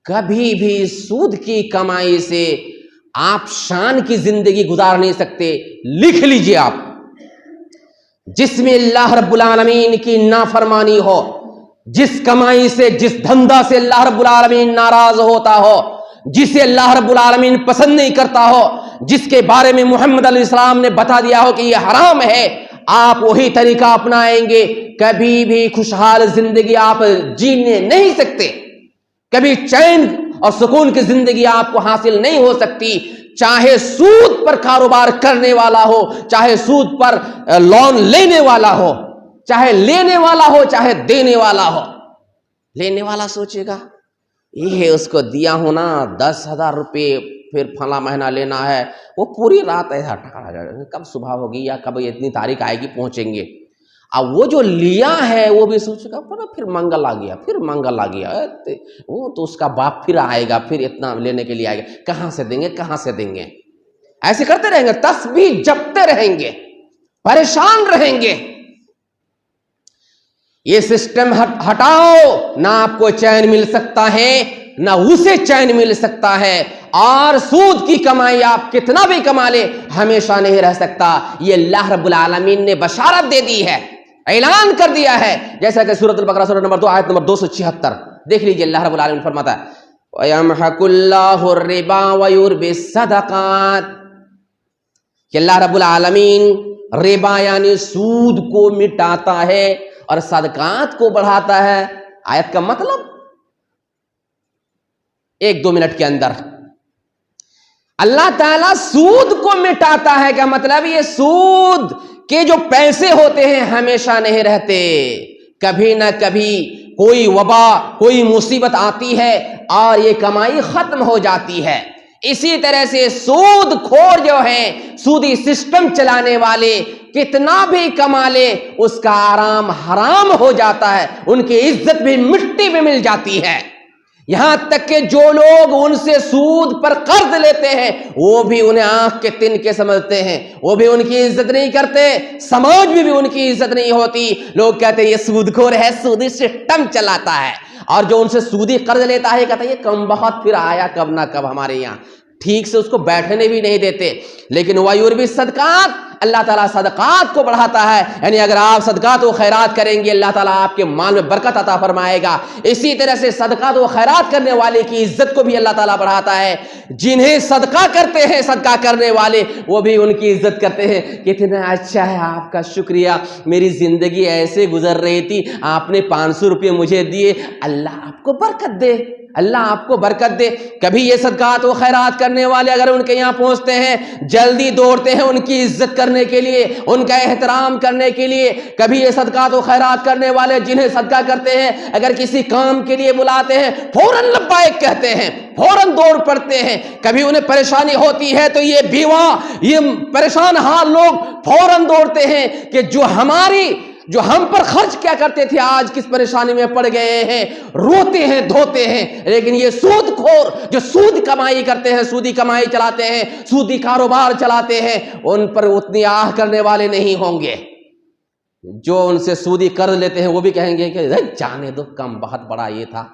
کبھی بھی سود کی کمائی سے آپ شان کی زندگی گزار نہیں سکتے. لکھ لیجئے آپ، جس میں اللہ رب العالمین کی نافرمانی ہو، جس کمائی سے، جس دھندا سے اللہ رب العالمین ناراض ہوتا ہو، جسے اللہ رب العالمین پسند نہیں کرتا ہو، جس کے بارے میں محمد علیہ السلام نے بتا دیا ہو کہ یہ حرام ہے، آپ وہی طریقہ اپنائیں گے، کبھی بھی خوشحال زندگی آپ جینے نہیں سکتے. کبھی چین اور سکون کی زندگی آپ کو حاصل نہیں ہو سکتی. چاہے سود پر کاروبار کرنے والا ہو، چاہے سود پر لون لینے والا ہو، چاہے لینے والا ہو چاہے دینے والا ہو. لینے والا سوچے گا یہ اس کو دیا ہونا 10,000 روپے، پھر فلاں مہینہ لینا ہے، وہ پوری رات ایسا کب صبح ہوگی یا کب اتنی تاریخ آئے گی پہنچیں گے. اب وہ جو لیا ہے وہ بھی سوچے گا پھر منگل آ گیا، پھر منگل آ گیا، وہ تو اس کا باپ پھر آئے گا، پھر اتنا لینے کے لیے آئے گا، کہاں سے دیں گے کہاں سے دیں گے. ایسے کرتے رہیں گے، تسبیح جپتے رہیں گے، پریشان رہیں گے. یہ سسٹم ہٹاؤ، نہ آپ کو چین مل سکتا ہے نہ اسے چین مل سکتا ہے. اور سود کی کمائی آپ کتنا بھی کما لے ہمیشہ نہیں رہ سکتا. یہ اللہ رب العالمین نے بشارت دے دی ہے، اعلان کر دیا ہے، جیسا کہ سورۃ البقرہ سورہ نمبر 2 آیت نمبر 276 دیکھ لیجئے. اللہ رب العالمین فرماتا ہے وَيَمْحَقُ اللَّهُ الرِّبَا وَيُرْبِي الصَّدَقَاتِ، کہ اللہ رب العالمین ربا یعنی سود کو مٹاتا ہے اور صدقات کو بڑھاتا ہے. آیت کا مطلب 1-2 منٹ کے اندر اللہ تعالیٰ سود کو مٹاتا ہے. کیا مطلب؟ یہ سود کے جو پیسے ہوتے ہیں ہمیشہ نہیں رہتے، کبھی نہ کبھی کوئی وبا کوئی مصیبت آتی ہے اور یہ کمائی ختم ہو جاتی ہے. اسی طرح سے سود خور جو ہیں، سودی سسٹم چلانے والے، کتنا بھی کما لے اس کا آرام حرام ہو جاتا ہے، ان کی عزت بھی مٹی میں مل جاتی ہے. یہاں تک کہ جو لوگ ان سے سود پر قرض لیتے ہیں وہ بھی انہیں آنکھ کے تن کے سمجھتے ہیں، وہ بھی ان کی عزت نہیں کرتے، سماج میں بھی ان کی عزت نہیں ہوتی. لوگ کہتے ہیں یہ سود خور ہے، سودی سسٹم چلاتا ہے. اور جو ان سے سودی قرض لیتا ہے کہتا ہے یہ کم بخت پھر آیا کب نہ کب ہمارے یہاں، ٹھیک سے اس کو بیٹھنے بھی نہیں دیتے. لیکن وَيُرْبِي الصَّدَقَاتِ، اللہ تعالیٰ صدقات کو بڑھاتا ہے. یعنی اگر آپ صدقات و خیرات کریں گے اللہ تعالیٰ آپ کے مال میں برکت عطا فرمائے گا. اسی طرح سے صدقات و خیرات کرنے والے کی عزت کو بھی اللہ تعالیٰ بڑھاتا ہے. جنہیں صدقہ کرتے ہیں صدقہ کرنے والے وہ بھی ان کی عزت کرتے ہیں. کتنا اچھا ہے، آپ کا شکریہ، میری زندگی ایسے گزر رہی تھی، آپ نے 500 روپے مجھے دیے، اللہ آپ کو برکت دے، اللہ آپ کو برکت دے. کبھی یہ صدقات و خیرات کرنے والے اگر ان کے یہاں پہنچتے ہیں جلدی دوڑتے ہیں ان کی عزت کرنے کے لیے، ان کا احترام کرنے کے لیے. کبھی یہ صدقات و خیرات کرنے والے جنہیں صدقہ کرتے ہیں اگر کسی کام کے لیے بلاتے ہیں فوراً لبیک کہتے ہیں، فوراً دوڑ پڑتے ہیں. کبھی انہیں پریشانی ہوتی ہے تو یہ بیوہ، یہ پریشان حال لوگ فوراً دوڑتے ہیں کہ جو ہم پر خرچ کیا کرتے تھے آج کس پریشانی میں پڑ گئے ہیں، روتے ہیں دھوتے ہیں. لیکن یہ سود خور جو سود کمائی کرتے ہیں، سودی کمائی چلاتے ہیں، سودی کاروبار چلاتے ہیں، ان پر اتنی آہ کرنے والے نہیں ہوں گے. جو ان سے سودی قرض لیتے ہیں وہ بھی کہیں گے کہ جانے دو، کم بہت بڑا یہ تھا.